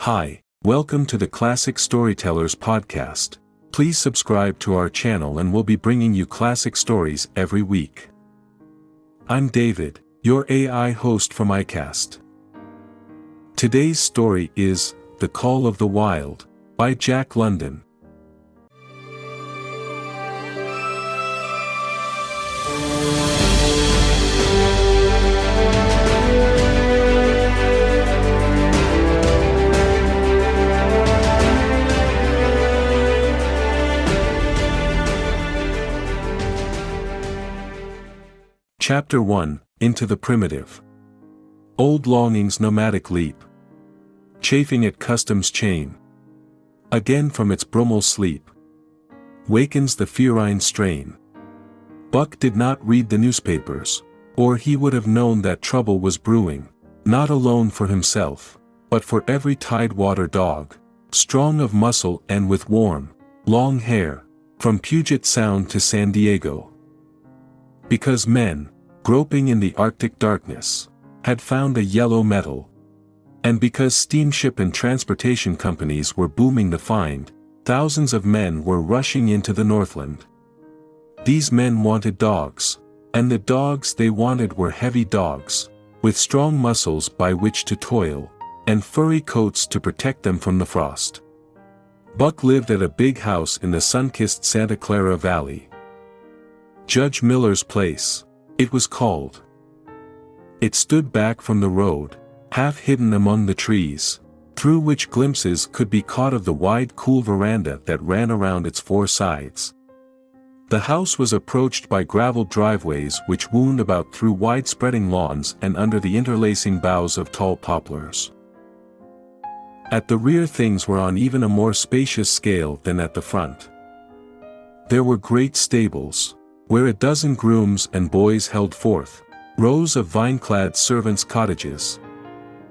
Hi, welcome to the Classic Storytellers podcast. Please subscribe to our channel and we'll be bringing you classic stories every week. I'm David, your AI host from Aicast. Today's story is The Call of the Wild by Jack London. Chapter 1, Into the Primitive. Old longing's nomadic leap. Chafing at custom's chain. Again from its brumal sleep. Wakens the ferine strain. Buck did not read the newspapers, or he would have known that trouble was brewing, not alone for himself, but for every tidewater dog, strong of muscle and with warm, long hair, from Puget Sound to San Diego. Because men, groping in the Arctic darkness, had found a yellow metal. And because steamship and transportation companies were booming the find, thousands of men were rushing into the Northland. These men wanted dogs, and the dogs they wanted were heavy dogs, with strong muscles by which to toil, and furry coats to protect them from the frost. Buck lived at a big house in the sun-kissed Santa Clara Valley. Judge Miller's place, it was called. It stood back from the road, half hidden among the trees, through which glimpses could be caught of the wide cool veranda that ran around its four sides. The house was approached by graveled driveways which wound about through wide-spreading lawns and under the interlacing boughs of tall poplars. At the rear things were on even a more spacious scale than at the front. There were great stables, where a dozen grooms and boys held forth, rows of vine-clad servants' cottages,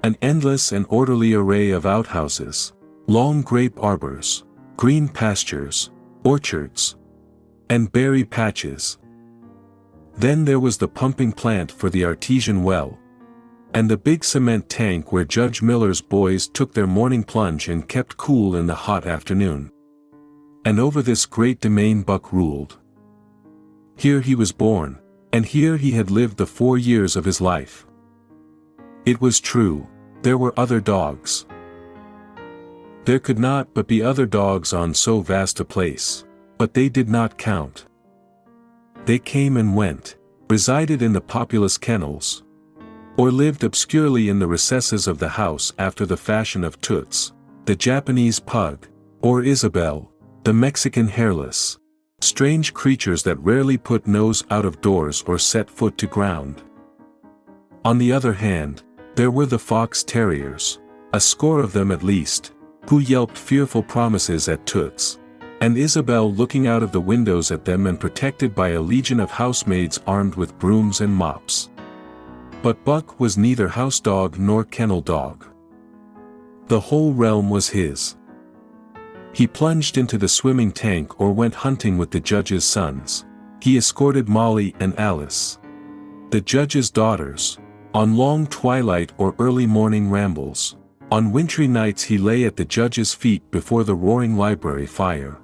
an endless and orderly array of outhouses, long grape arbors, green pastures, orchards, and berry patches. Then there was the pumping plant for the artesian well, and the big cement tank where Judge Miller's boys took their morning plunge and kept cool in the hot afternoon. And over this great domain Buck ruled. Here he was born, and here he had lived the 4 years of his life. It was true, there were other dogs. There could not but be other dogs on so vast a place, but they did not count. They came and went, resided in the populous kennels, or lived obscurely in the recesses of the house after the fashion of Toots, the Japanese pug, or Isabel, the Mexican hairless. Strange creatures that rarely put nose out of doors or set foot to ground. On the other hand, there were the fox terriers, a score of them at least, who yelped fearful promises at Toots, and Isabel looking out of the windows at them and protected by a legion of housemaids armed with brooms and mops. But Buck was neither house dog nor kennel dog. The whole realm was his. He plunged into the swimming tank or went hunting with the judge's sons. He escorted Molly and Alice, the judge's daughters, on long twilight or early morning rambles. On wintry nights he lay at the judge's feet before the roaring library fire.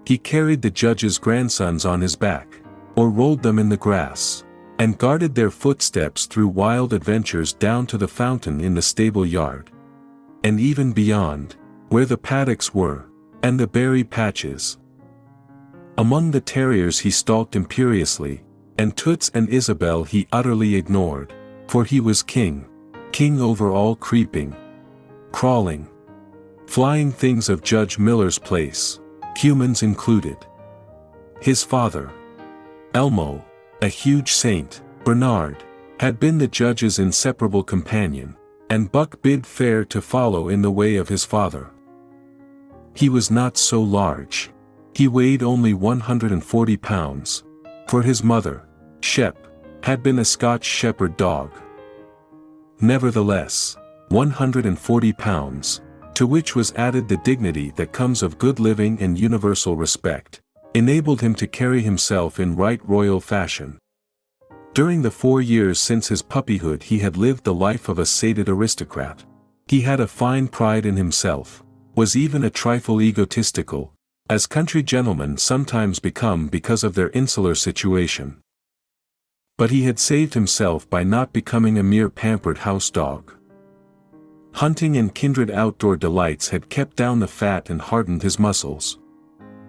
He carried the judge's grandsons on his back, or rolled them in the grass, and guarded their footsteps through wild adventures down to the fountain in the stable yard, and even beyond, where the paddocks were, and the berry patches. Among the terriers he stalked imperiously, and Toots and Isabel he utterly ignored, for he was king over all creeping, crawling, flying things of Judge Miller's place, humans included. His father, Elmo, a huge Saint Bernard, had been the judge's inseparable companion, and Buck bid fair to follow in the way of his father. He was not so large. He weighed only 140 pounds, for his mother, Shep, had been a Scotch shepherd dog. Nevertheless, 140 pounds, to which was added the dignity that comes of good living and universal respect, enabled him to carry himself in right royal fashion. During the 4 years since his puppyhood he had lived the life of a sated aristocrat. He had a fine pride in himself, was even a trifle egotistical, as country gentlemen sometimes become because of their insular situation. But he had saved himself by not becoming a mere pampered house dog. Hunting and kindred outdoor delights had kept down the fat and hardened his muscles.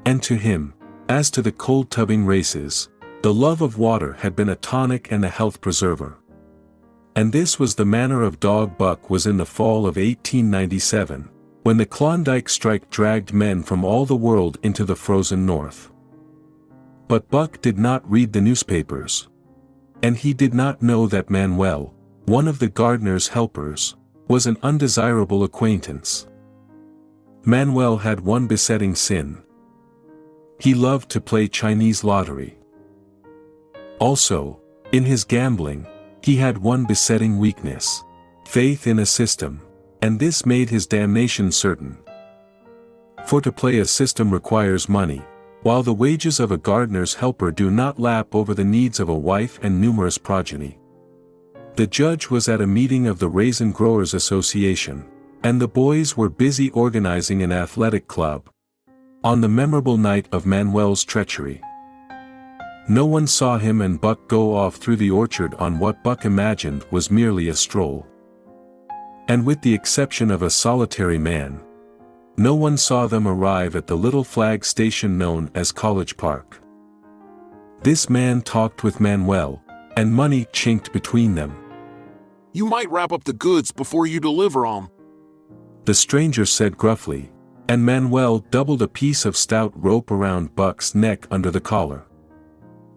And to him, as to the cold tubbing races, the love of water had been a tonic and a health preserver. And this was the manner of dog Buck was in the fall of 1897, when the Klondike strike dragged men from all the world into the frozen north. But Buck did not read the newspapers. And he did not know that Manuel, one of the gardener's helpers, was an undesirable acquaintance. Manuel had one besetting sin. He loved to play Chinese lottery. Also, in his gambling, he had one besetting weakness: faith in a system, and this made his damnation certain. For to play a system requires money, while the wages of a gardener's helper do not lap over the needs of a wife and numerous progeny. The judge was at a meeting of the Raisin Growers Association, and the boys were busy organizing an athletic club. On the memorable night of Manuel's treachery, no one saw him and Buck go off through the orchard on what Buck imagined was merely a stroll. And with the exception of a solitary man, no one saw them arrive at the little flag station known as College Park. This man talked with Manuel, and money chinked between them. "You might wrap up the goods before you deliver 'em," the stranger said gruffly, and Manuel doubled a piece of stout rope around Buck's neck under the collar.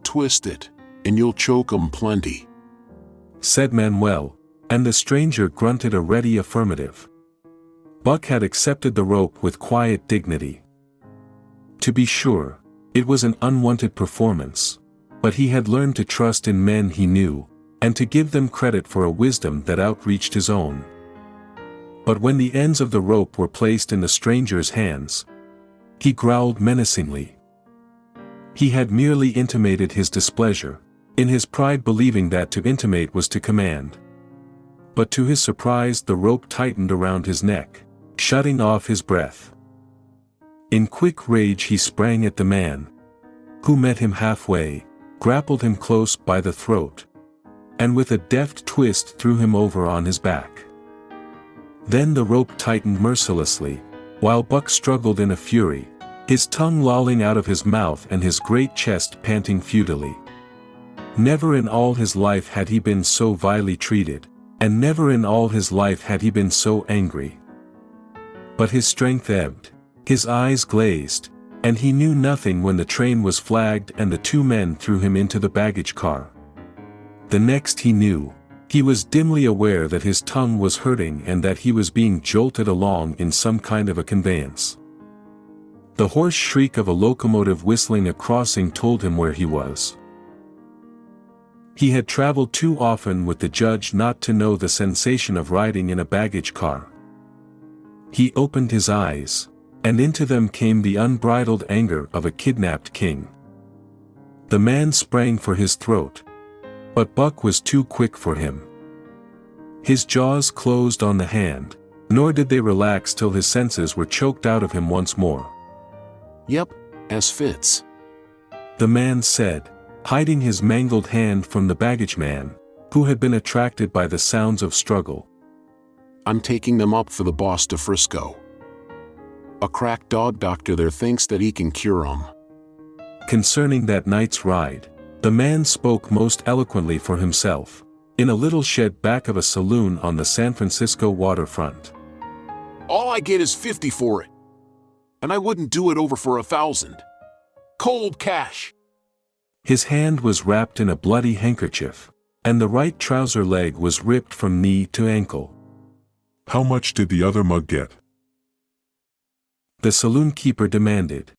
"Twist it, and you'll choke 'em plenty," said Manuel, and the stranger grunted a ready affirmative. Buck had accepted the rope with quiet dignity. To be sure, it was an unwanted performance, but he had learned to trust in men he knew, and to give them credit for a wisdom that outreached his own. But when the ends of the rope were placed in the stranger's hands, he growled menacingly. He had merely intimated his displeasure, in his pride believing that to intimate was to command. But to his surprise the rope tightened around his neck, shutting off his breath. In quick rage he sprang at the man, who met him halfway, grappled him close by the throat, and with a deft twist threw him over on his back. Then the rope tightened mercilessly, while Buck struggled in a fury, his tongue lolling out of his mouth and his great chest panting futilely. Never in all his life had he been so vilely treated, and never in all his life had he been so angry. But his strength ebbed, his eyes glazed, and he knew nothing when the train was flagged and the two men threw him into the baggage car. The next he knew, he was dimly aware that his tongue was hurting and that he was being jolted along in some kind of a conveyance. The hoarse shriek of a locomotive whistling a crossing told him where he was. He had traveled too often with the judge not to know the sensation of riding in a baggage car. He opened his eyes, and into them came the unbridled anger of a kidnapped king. The man sprang for his throat, but Buck was too quick for him. His jaws closed on the hand, nor did they relax till his senses were choked out of him once more. "Yep, as fits," the man said, hiding his mangled hand from the baggage man, who had been attracted by the sounds of struggle. "I'm taking them up for the boss to Frisco. A crack dog doctor there thinks that he can cure 'em." Concerning that night's ride, the man spoke most eloquently for himself, in a little shed back of a saloon on the San Francisco waterfront. "All I get is 50 for it. And I wouldn't do it over for 1,000. Cold cash." His hand was wrapped in a bloody handkerchief, and the right trouser leg was ripped from knee to ankle. "How much did the other mug get?" the saloon keeper demanded.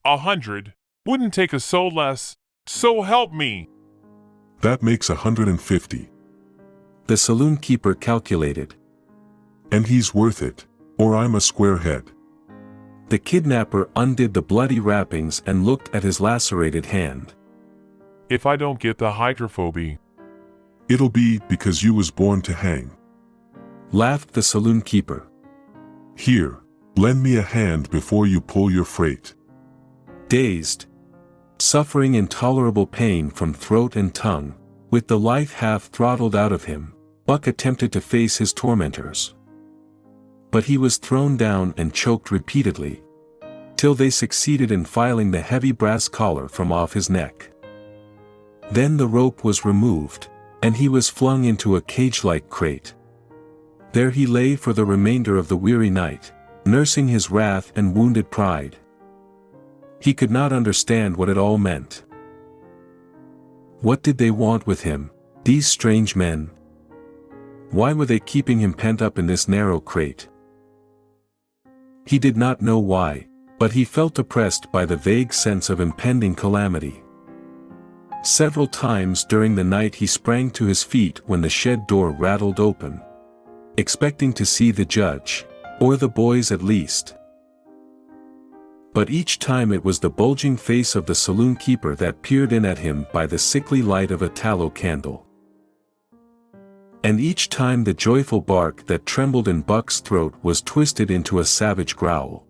100. Wouldn't take a soul less. So help me. "That makes 150. The saloon keeper calculated. "And he's worth it, or I'm a squarehead." The kidnapper undid the bloody wrappings and looked at his lacerated hand. If I don't get the hydrophobia, "It'll be because you was born to hang." laughed the saloon keeper. Here, lend me a hand before you pull your freight. Dazed, suffering intolerable pain from throat and tongue, with the life half throttled out of him, Buck attempted to face his tormentors. But he was thrown down and choked repeatedly, till they succeeded in filing the heavy brass collar from off his neck. Then the rope was removed, and he was flung into a cage-like crate. There he lay for the remainder of the weary night, nursing his wrath and wounded pride. He could not understand what it all meant. What did they want with him, these strange men? Why were they keeping him pent up in this narrow crate? He did not know why, but he felt oppressed by the vague sense of impending calamity. Several times during the night he sprang to his feet when the shed door rattled open, expecting to see the judge, or the boys at least. But each time it was the bulging face of the saloon keeper that peered in at him by the sickly light of a tallow candle. And each time the joyful bark that trembled in Buck's throat was twisted into a savage growl.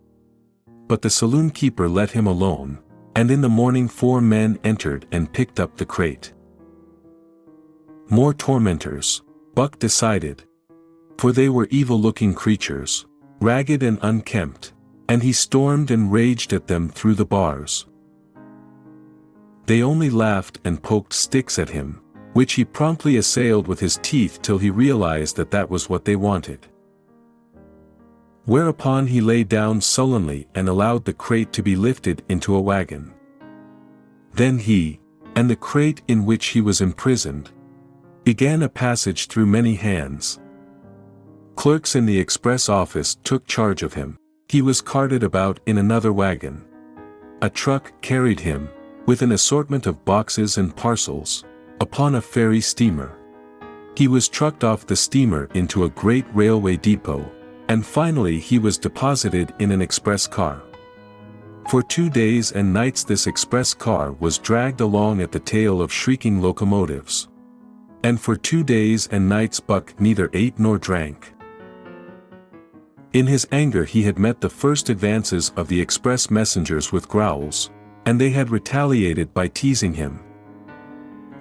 But the saloon keeper let him alone, and in the morning 4 men entered and picked up the crate. More tormentors, Buck decided, for they were evil-looking creatures, ragged and unkempt, and he stormed and raged at them through the bars. They only laughed and poked sticks at him, which he promptly assailed with his teeth till he realized that that was what they wanted. Whereupon he lay down sullenly and allowed the crate to be lifted into a wagon. Then he, and the crate in which he was imprisoned, began a passage through many hands. Clerks in the express office took charge of him. He was carted about in another wagon. A truck carried him, with an assortment of boxes and parcels, upon a ferry steamer. He was trucked off the steamer into a great railway depot, and finally he was deposited in an express car. For 2 days and nights this express car was dragged along at the tail of shrieking locomotives. And for 2 days and nights Buck neither ate nor drank. In his anger he had met the first advances of the express messengers with growls, and they had retaliated by teasing him.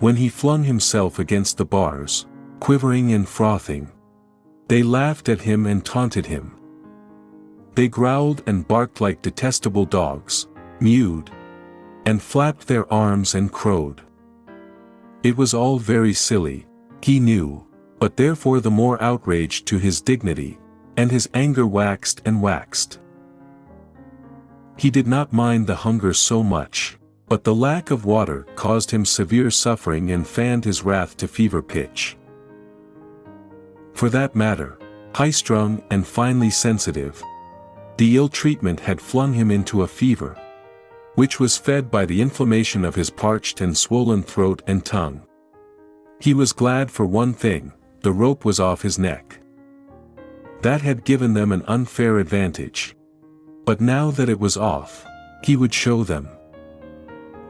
When he flung himself against the bars, quivering and frothing, they laughed at him and taunted him. They growled and barked like detestable dogs, mewed, and flapped their arms and crowed. It was all very silly, he knew, but therefore the more outrage to his dignity, and his anger waxed and waxed. He did not mind the hunger so much, but the lack of water caused him severe suffering and fanned his wrath to fever pitch. For that matter, high-strung and finely sensitive, the ill treatment had flung him into a fever, which was fed by the inflammation of his parched and swollen throat and tongue. He was glad for one thing: the rope was off his neck. That had given them an unfair advantage. But now that it was off, he would show them.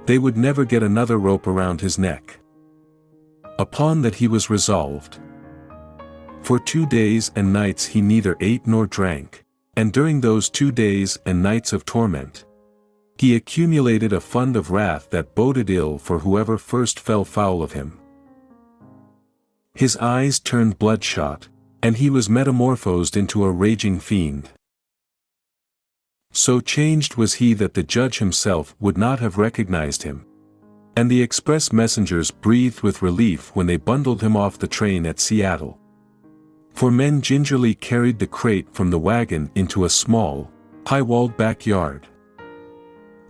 They would never get another rope around his neck. Upon that he was resolved. For 2 days and nights he neither ate nor drank, and during those 2 days and nights of torment, he accumulated a fund of wrath that boded ill for whoever first fell foul of him. His eyes turned bloodshot, and he was metamorphosed into a raging fiend. So changed was he that the judge himself would not have recognized him. And the express messengers breathed with relief when they bundled him off the train at Seattle. For men gingerly carried the crate from the wagon into a small, high-walled backyard.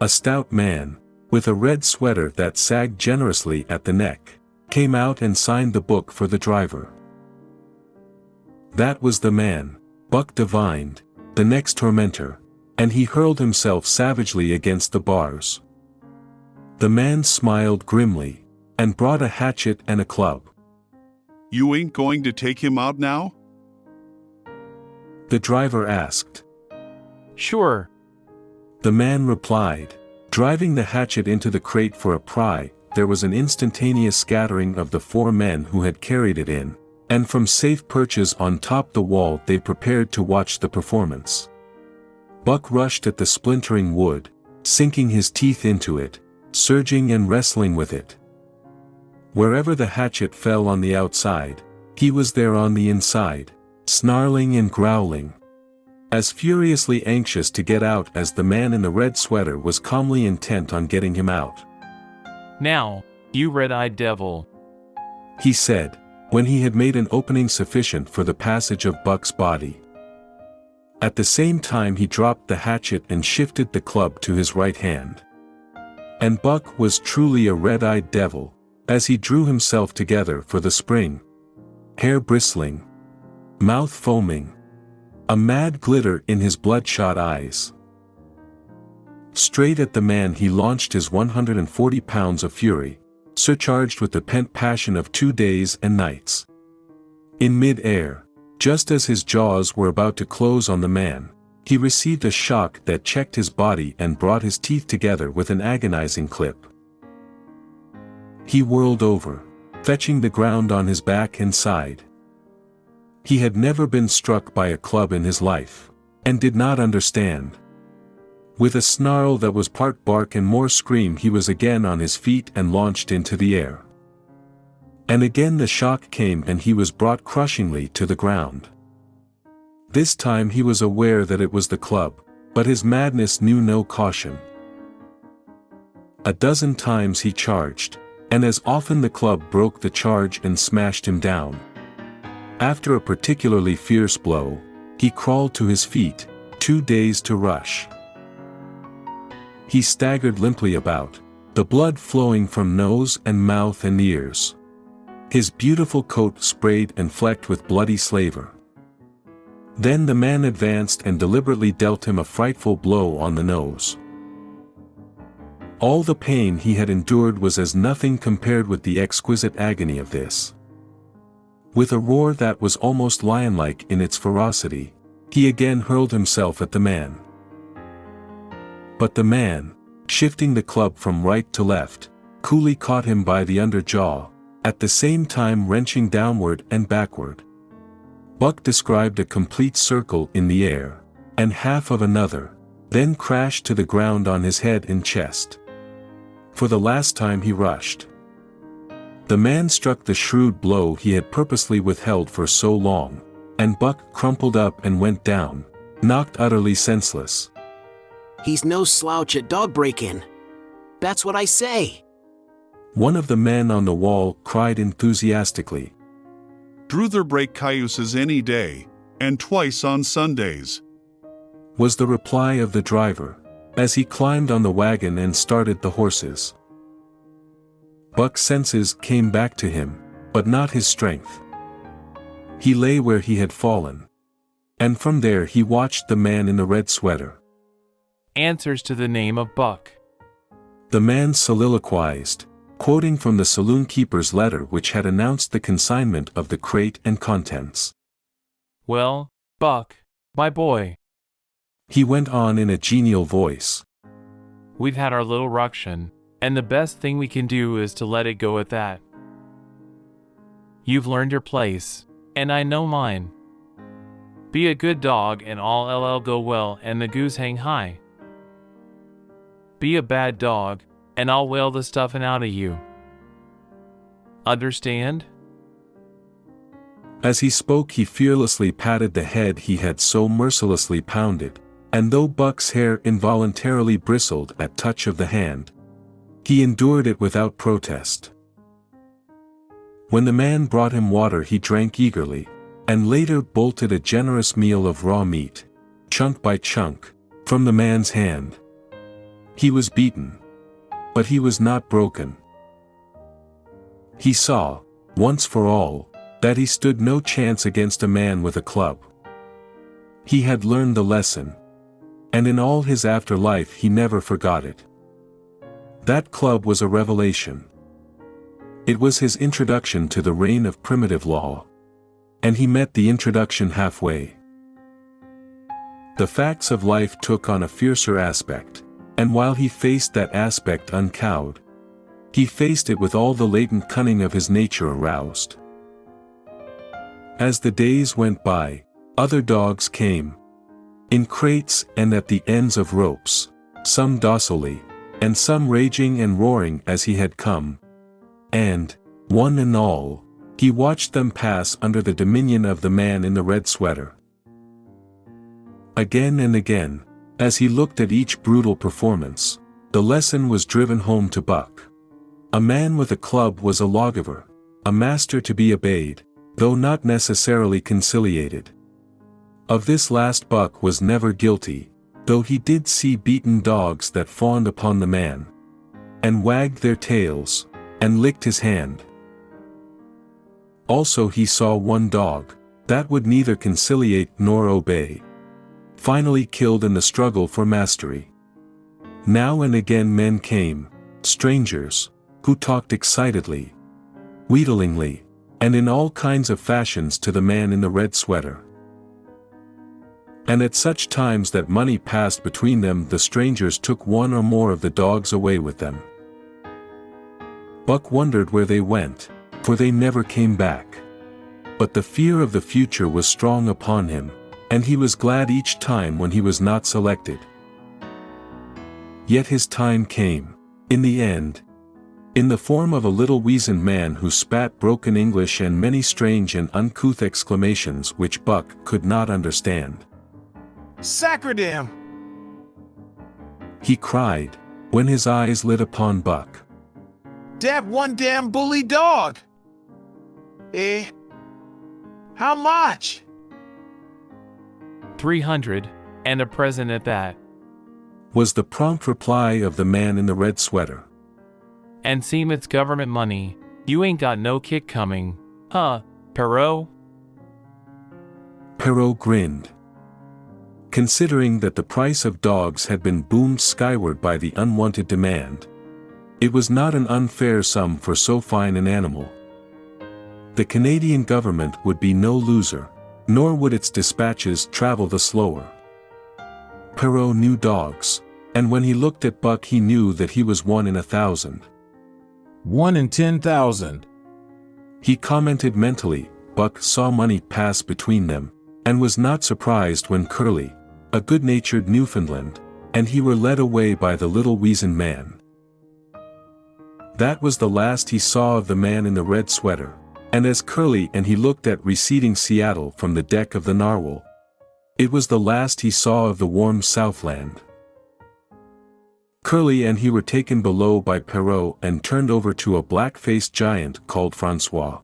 A stout man, with a red sweater that sagged generously at the neck, came out and signed the book for the driver. That was the man, Buck divined, the next tormentor, and he hurled himself savagely against the bars. The man smiled grimly, and brought a hatchet and a club. You ain't going to take him out now? The driver asked. Sure. The man replied. Driving the hatchet into the crate for a pry, there was an instantaneous scattering of the 4 men who had carried it in, and from safe perches on top the wall they prepared to watch the performance. Buck rushed at the splintering wood, sinking his teeth into it, surging and wrestling with it. Wherever the hatchet fell on the outside, he was there on the inside, snarling and growling, as furiously anxious to get out as the man in the red sweater was calmly intent on getting him out. Now, you red-eyed devil, he said, when he had made an opening sufficient for the passage of Buck's body. At the same time he dropped the hatchet and shifted the club to his right hand. And Buck was truly a red-eyed devil, as he drew himself together for the spring. Hair bristling, mouth foaming, a mad glitter in his bloodshot eyes. Straight at the man he launched his 140 pounds of fury, surcharged with the pent passion of 2 days and nights. In mid-air, just as his jaws were about to close on the man, he received a shock that checked his body and brought his teeth together with an agonizing clip. He whirled over, fetching the ground on his back and side. He had never been struck by a club in his life, and did not understand. With a snarl that was part bark and more scream he was again on his feet and launched into the air. And again the shock came and he was brought crushingly to the ground. This time he was aware that it was the club, but his madness knew no caution. A dozen times he charged, and as often the club broke the charge and smashed him down. After a particularly fierce blow, he crawled to his feet, too dazed to rush. He staggered limply about, the blood flowing from nose and mouth and ears. His beautiful coat sprayed and flecked with bloody slaver. Then the man advanced and deliberately dealt him a frightful blow on the nose. All the pain he had endured was as nothing compared with the exquisite agony of this. With a roar that was almost lion-like in its ferocity, he again hurled himself at the man. But the man, shifting the club from right to left, coolly caught him by the under jaw, at the same time wrenching downward and backward. Buck described a complete circle in the air, and half of another, then crashed to the ground on his head and chest. For the last time he rushed. The man struck the shrewd blow he had purposely withheld for so long, and Buck crumpled up and went down, knocked utterly senseless. He's no slouch at dog break-in. That's what I say. One of the men on the wall cried enthusiastically. Druther break cayuses any day, and twice on Sundays, was the reply of the driver, as he climbed on the wagon and started the horses. Buck's senses came back to him, but not his strength. He lay where he had fallen. And from there he watched the man in the red sweater. answers to the name of Buck. The man soliloquized, quoting from the saloon keeper's letter which had announced the consignment of the crate and contents. Well, Buck, my boy, he went on in a genial voice. we've had our little ruction, and the best thing we can do is to let it go at that. You've learned your place, and I know mine. Be a good dog and all LL go well and the goose hang high. Be a bad dog, and I'll whale the stuffing out of you. Understand? As he spoke he fearlessly patted the head he had so mercilessly pounded, and though Buck's hair involuntarily bristled at touch of the hand, he endured it without protest. When the man brought him water he drank eagerly, and later bolted a generous meal of raw meat, chunk by chunk, from the man's hand. He was beaten. But he was not broken. He saw, once for all, that he stood no chance against a man with a club. He had learned the lesson. And in all his afterlife he never forgot it. That club was a revelation. It was his introduction to the reign of primitive law. And he met the introduction halfway. The facts of life took on a fiercer aspect, and while he faced that aspect uncowed, he faced it with all the latent cunning of his nature aroused. As the days went by, other dogs came. In crates and at the ends of ropes, some docilely, and some raging and roaring as he had come. And, one and all, he watched them pass under the dominion of the man in the red sweater. Again and again, as he looked at each brutal performance, the lesson was driven home to Buck. A man with a club was a lawgiver, a master to be obeyed, though not necessarily conciliated. Of this last Buck was never guilty, though he did see beaten dogs that fawned upon the man, and wagged their tails, and licked his hand. Also he saw one dog, that would neither conciliate nor obey, finally killed in the struggle for mastery. Now and again men came, strangers, who talked excitedly, wheedlingly, and in all kinds of fashions to the man in the red sweater. And at such times that money passed between them, the strangers took one or more of the dogs away with them. Buck wondered where they went, for they never came back. But the fear of the future was strong upon him, and he was glad each time when he was not selected. Yet his time came, in the end, in the form of a little weazened man who spat broken English and many strange and uncouth exclamations which Buck could not understand. "Sacredam!" he cried, when his eyes lit upon Buck. "Dat one damn bully dog! Eh? How much?" 300, and a present at that. Was the prompt reply of the man in the red sweater. And seem it's government money, you ain't got no kick coming, huh, Perot? Perot grinned. Considering that the price of dogs had been boomed skyward by the unwanted demand, it was not an unfair sum for so fine an animal. The Canadian government would be no loser, nor would its dispatches travel the slower. Perot knew dogs, and when he looked at Buck he knew that he was 1 in 1,000. 1 in 10,000. He commented mentally. Buck saw money pass between them, and was not surprised when Curly, a good-natured Newfoundland, and he were led away by the little weazened man. That was the last he saw of the man in the red sweater, and as Curly and he looked at receding Seattle from the deck of the Narwhal, it was the last he saw of the warm Southland. Curly and he were taken below by Perot and turned over to a black-faced giant called François.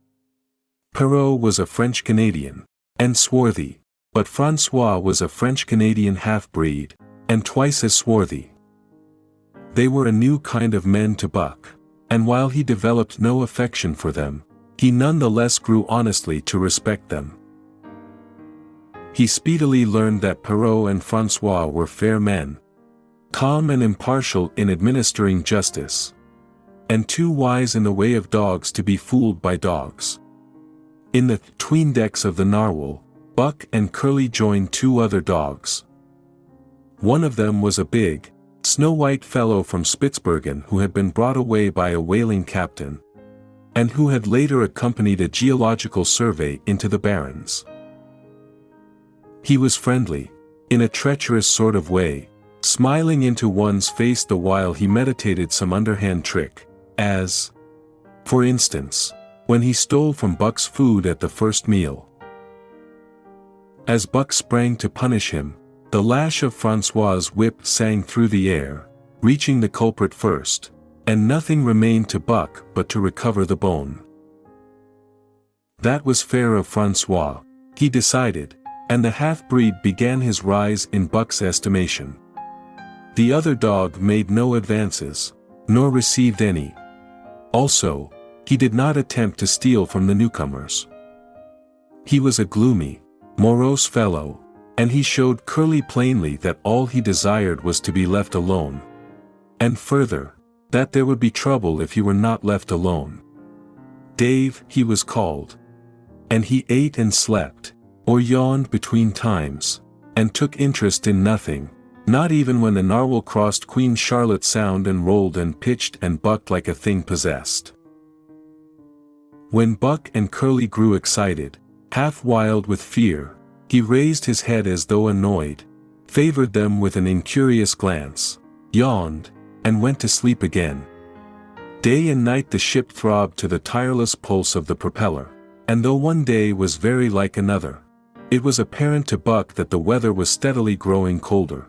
Perot was a French-Canadian, and swarthy, but François was a French-Canadian half-breed, and twice as swarthy. They were a new kind of men to Buck, and while he developed no affection for them, he none the less grew honestly to respect them. He speedily learned that Perot and François were fair men, calm and impartial in administering justice, and too wise in the way of dogs to be fooled by dogs. In the tween decks of the Narwhal, Buck and Curly joined 2 other dogs. One of them was a big, snow-white fellow from Spitzbergen who had been brought away by a whaling captain, and who had later accompanied a geological survey into the Barrens. He was friendly, in a treacherous sort of way, smiling into one's face the while he meditated some underhand trick, as, for instance, when he stole from Buck's food at the first meal. As Buck sprang to punish him, the lash of François' whip sang through the air, reaching the culprit first, and nothing remained to Buck but to recover the bone. That was fair of François, he decided, and the half-breed began his rise in Buck's estimation. The other dog made no advances, nor received any. Also, he did not attempt to steal from the newcomers. He was a gloomy, morose fellow, and he showed Curly plainly that all he desired was to be left alone. And further, that there would be trouble if he were not left alone. Dave, he was called. And he ate and slept, or yawned between times, and took interest in nothing, not even when the Narwhal crossed Queen Charlotte Sound and rolled and pitched and bucked like a thing possessed. When Buck and Curly grew excited, Half wild with fear, he raised his head as though annoyed, favored them with an incurious glance, yawned, and went to sleep again. Day and night the ship throbbed to the tireless pulse of the propeller, and though one day was very like another, it was apparent to Buck that the weather was steadily growing colder.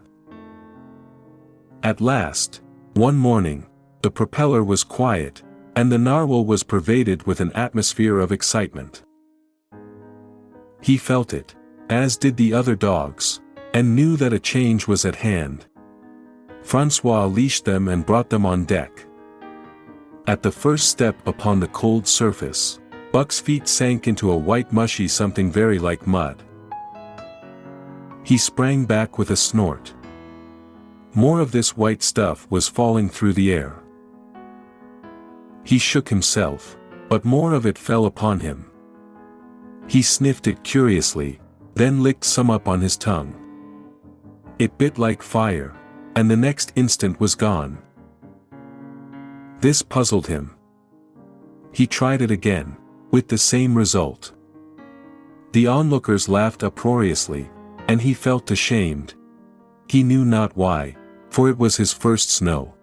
At last, one morning, the propeller was quiet, and the narwhal was pervaded with an atmosphere of excitement. He felt it, as did the other dogs, and knew that a change was at hand. Francois leashed them and brought them on deck. At the first step upon the cold surface, Buck's feet sank into a white mushy something very like mud. He sprang back with a snort. More of this white stuff was falling through the air. He shook himself, but more of it fell upon him. He sniffed it curiously, then licked some up on his tongue. It bit like fire, and the next instant was gone. This puzzled him. He tried it again, with the same result. The onlookers laughed uproariously, and he felt ashamed. He knew not why, for it was his first snow.